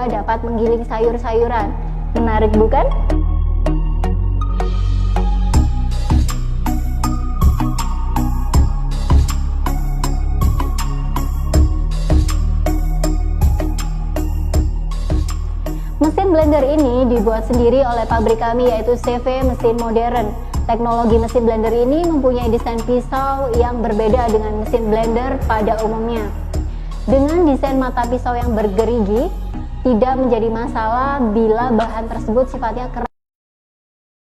dapat menggiling sayur-sayuran. Menarik bukan? Mesin blender ini dibuat sendiri oleh pabrik kami, yaitu CV Mesin Modern. Teknologi mesin blender ini mempunyai desain pisau yang berbeda dengan mesin blender pada umumnya. Dengan desain mata pisau yang bergerigi, tidak menjadi masalah bila bahan tersebut sifatnya keras